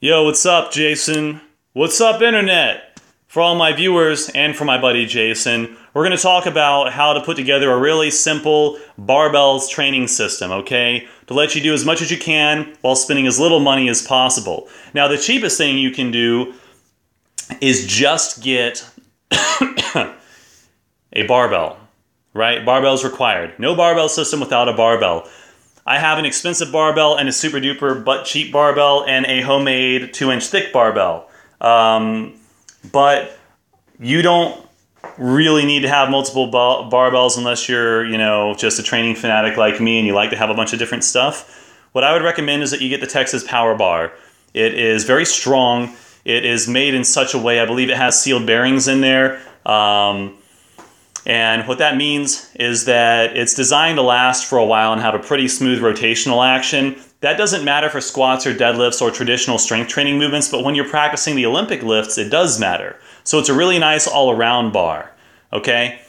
Yo, what's up, Jason? What's up, Internet? For all my viewers and for my buddy Jason, we're going to talk about how to put together a really simple barbells training system, okay? To let you do as much as you can while spending as little money as possible. Now, the cheapest thing you can do is just get a barbell, right? Barbell's required. No barbell system without a barbell. I have an expensive barbell and a super duper but cheap barbell and a homemade 2-inch thick barbell. But you don't really need to have multiple barbells unless you're, just a training fanatic like me and you like to have a bunch of different stuff. What I would recommend is that you get the Texas Power Bar. It is very strong. It is made in such a way, I believe it has sealed bearings in there. And what that means is that it's designed to last for a while and have a pretty smooth rotational action. That doesn't matter for squats or deadlifts or traditional strength training movements, but when you're practicing the Olympic lifts, it does matter. So it's a really nice all-around bar, okay?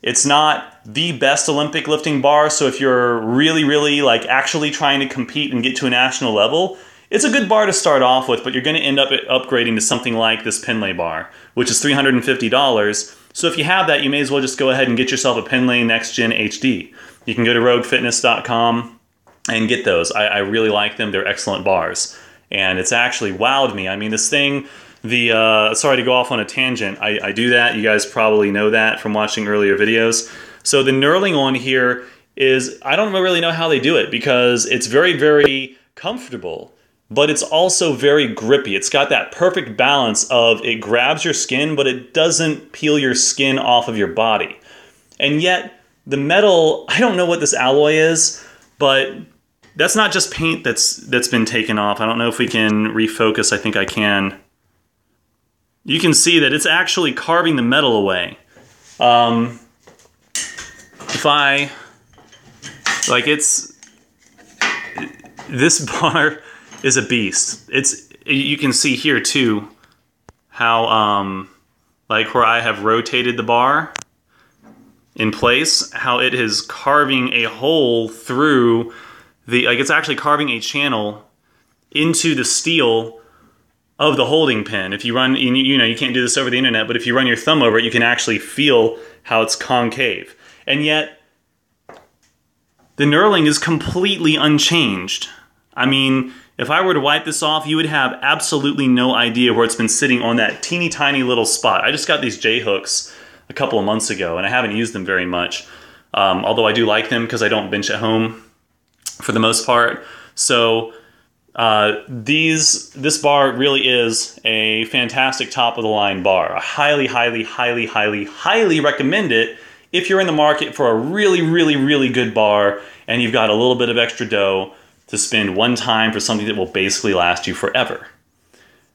It's not the best Olympic lifting bar, so if you're really like actually trying to compete and get to a national level, it's a good bar to start off with, but you're going to end up upgrading to something like this Penlay bar, which is $350. So if you have that, you may as well just go ahead and get yourself a Penlay Next Gen HD. You can go to roguefitness.com and get those. I really like them. They're excellent bars. And it's actually wowed me. I mean, this thing, sorry to go off on a tangent. I do that. You guys probably know that from watching earlier videos. So the knurling on here is, I don't really know how they do it because it's very comfortable. But it's also very grippy. It's got that perfect balance of it grabs your skin, but it doesn't peel your skin off of your body. And yet, the metal, I don't know what this alloy is, but that's not just paint that's been taken off. I don't know if we can refocus. I think I can. You can see that it's actually carving the metal away. This bar is a beast. You can see here too how like where I have rotated the bar in place, how it is carving a hole through it's actually carving a channel into the steel of the holding pin. If you run, you can't do this over the internet, but if you run your thumb over it, you can actually feel how it's concave. And yet the knurling is completely unchanged. I mean, if I were to wipe this off, you would have absolutely no idea where it's been sitting on that teeny tiny little spot. I just got these J-hooks a couple of months ago, and I haven't used them very much. Although I do like them because I don't bench at home for the most part. So this bar really is a fantastic top-of-the-line bar. I highly recommend it if you're in the market for a really good bar and you've got a little bit of extra dough to spend one time for something that will basically last you forever.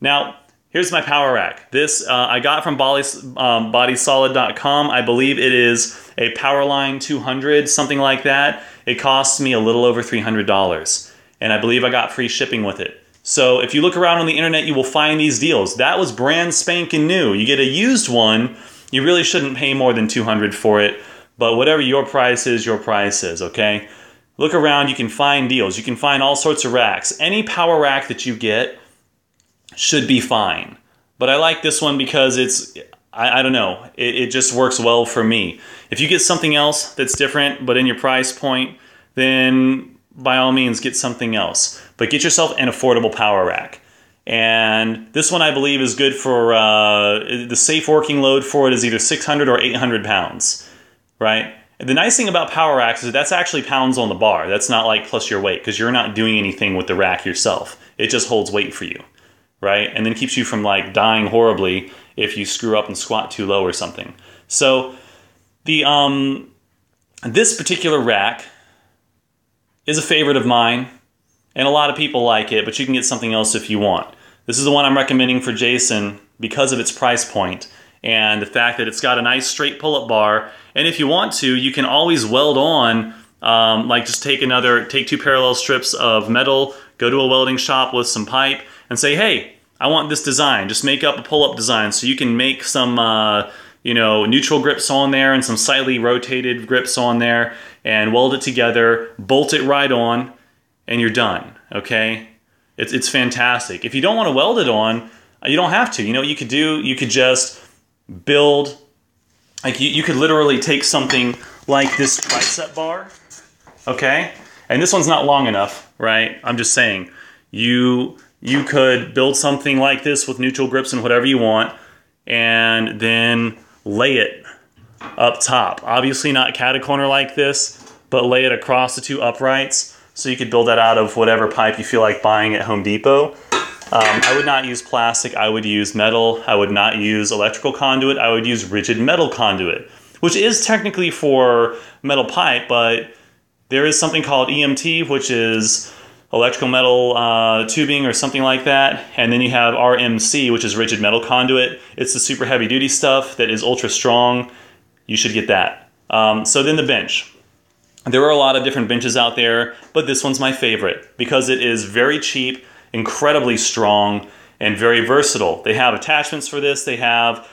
Now, here's my power rack. This I got from bodysolid.com. I believe it is a Powerline 200, something like that. It costs me a little over $300, and I believe I got free shipping with it. So if you look around on the internet, you will find these deals. That was brand spanking new. You get a used one, you really shouldn't pay more than $200 for it, but whatever your price is, okay? Look around, you can find deals. You can find all sorts of racks. Any power rack that you get should be fine. But I like this one because it's, I don't know, it just works well for me. If you get something else that's different, but in your price point, then by all means get something else. But get yourself an affordable power rack. And this one I believe is good for, the safe working load for it is either 600 or 800 pounds, right? The nice thing about power racks is that's actually pounds on the bar. That's not like plus your weight because you're not doing anything with the rack yourself. It just holds weight for you, right? And then keeps you from like dying horribly if you screw up and squat too low or something. So this particular rack is a favorite of mine and a lot of people like it, but you can get something else if you want. This is the one I'm recommending for Jason because of its price point and the fact that it's got a nice straight pull-up bar. And if you want to, you can always weld on, like just take 2 parallel strips of metal, go to a welding shop with some pipe, and say, hey, I want this design. Just make up a pull-up design. So you can make some, neutral grips on there and some slightly rotated grips on there, and weld it together, bolt it right on, and you're done, okay? It's fantastic. If you don't want to weld it on, you don't have to. You know what you could do? You could just build, like you could literally take something like this tricep bar, okay? And this one's not long enough, right? I'm just saying, you could build something like this with neutral grips and whatever you want, and then lay it up top. Obviously not catacorner like this, but lay it across the two uprights. So you could build that out of whatever pipe you feel like buying at Home Depot. I would not use plastic, I would use metal. I would not use electrical conduit, I would use rigid metal conduit, which is technically for metal pipe, but there is something called EMT, which is electrical metal tubing or something like that. And then you have RMC, which is rigid metal conduit. It's the super heavy duty stuff that is ultra strong. You should get that. So then the bench. There are a lot of different benches out there, but this one's my favorite because it is very cheap, incredibly strong, and very versatile. They have attachments for this. They have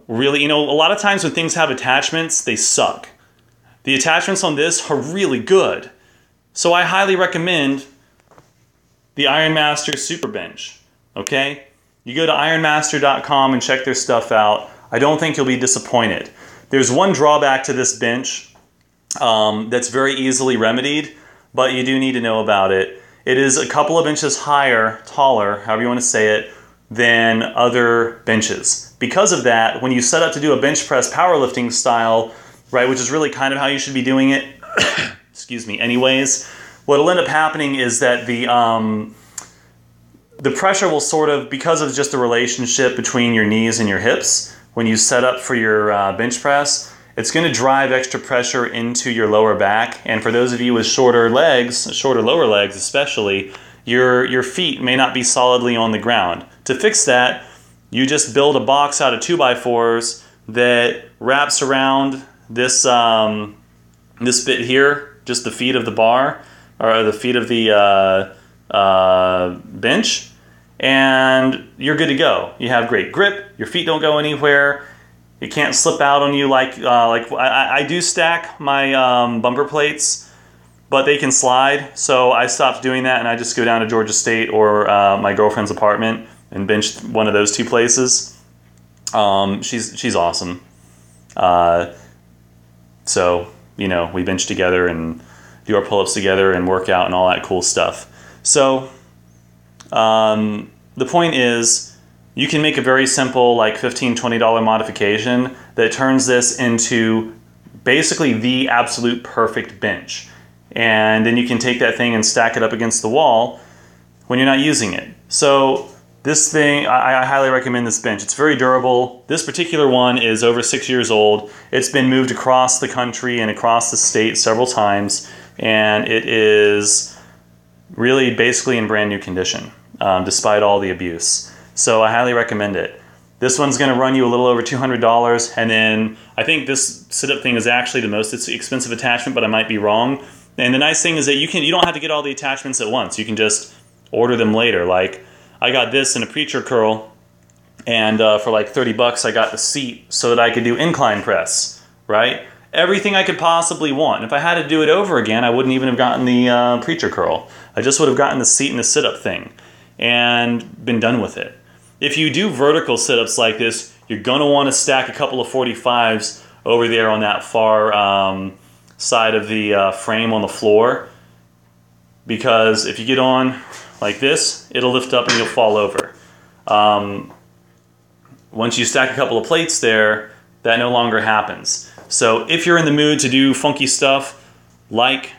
really, you know, a lot of times when things have attachments, they suck. The attachments on this are really good. So I highly recommend the Ironmaster Super Bench, okay? You go to ironmaster.com and check their stuff out. I don't think you'll be disappointed. There's one drawback to this bench that's very easily remedied, but you do need to know about it. It is a couple of inches higher, taller, however you want to say it, than other benches. Because of that, when you set up to do a bench press powerlifting style, right, which is really kind of how you should be doing it, excuse me, anyways, what'll end up happening is that the pressure will sort of, because of just the relationship between your knees and your hips, when you set up for your bench press, it's going to drive extra pressure into your lower back. And for those of you with shorter legs, shorter lower legs especially, your feet may not be solidly on the ground. To fix that, you just build a box out of 2x4s that wraps around this, this bit here, just the feet of the bar, or the feet of the bench, and you're good to go. You have great grip, your feet don't go anywhere, it can't slip out on you like I do stack my bumper plates, but they can slide, so I stopped doing that and I just go down to Georgia State or my girlfriend's apartment and bench one of those two places. She's awesome. So, you know, we bench together and do our pull-ups together and work out and all that cool stuff. So, the point is, you can make a very simple, like $15, $20 modification that turns this into basically the absolute perfect bench. And then you can take that thing and stack it up against the wall when you're not using it. So this thing, I highly recommend this bench. It's very durable. This particular one is over 6 years old. It's been moved across the country and across the state several times, and it is really basically in brand new condition, despite all the abuse. So I highly recommend it. This one's going to run you a little over $200, and then I think this sit-up thing is actually the most expensive attachment, but I might be wrong. And the nice thing is that you don't have to get all the attachments at once. You can just order them later. Like, I got this in a preacher curl, and for like 30 bucks I got the seat so that I could do incline press, right? Everything I could possibly want. If I had to do it over again, I wouldn't even have gotten the preacher curl. I just would have gotten the seat and the sit-up thing and been done with it. If you do vertical sit-ups like this, you're going to want to stack a couple of 45s over there on that far side of the frame on the floor, because if you get on like this, it'll lift up and you'll fall over. Once you stack a couple of plates there, that no longer happens. So if you're in the mood to do funky stuff like,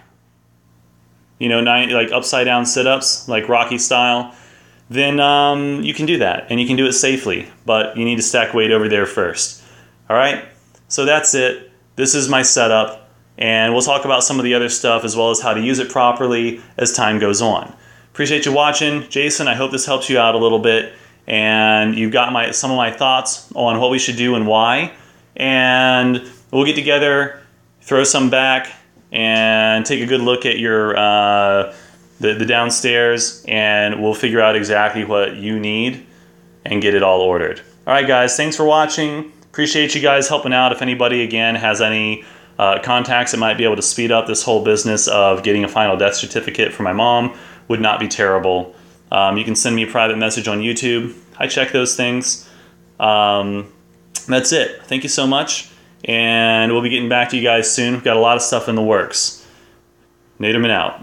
you know, like upside down sit-ups, like Rocky style, then you can do that, and you can do it safely, but you need to stack weight over there first. All right, so that's it. This is my setup, and we'll talk about some of the other stuff as well as how to use it properly as time goes on. Appreciate you watching. Jason, I hope this helps you out a little bit, and you've got some of my thoughts on what we should do and why, and we'll get together, throw some back, and take a good look at your the downstairs, and we'll figure out exactly what you need and get it all ordered. All right, guys, thanks for watching. Appreciate you guys helping out. If anybody, again, has any contacts that might be able to speed up this whole business of getting a final death certificate for my mom, would not be terrible. You can send me a private message on YouTube. I check those things. That's it. Thank you so much, and we'll be getting back to you guys soon. We've got a lot of stuff in the works. Naterman out.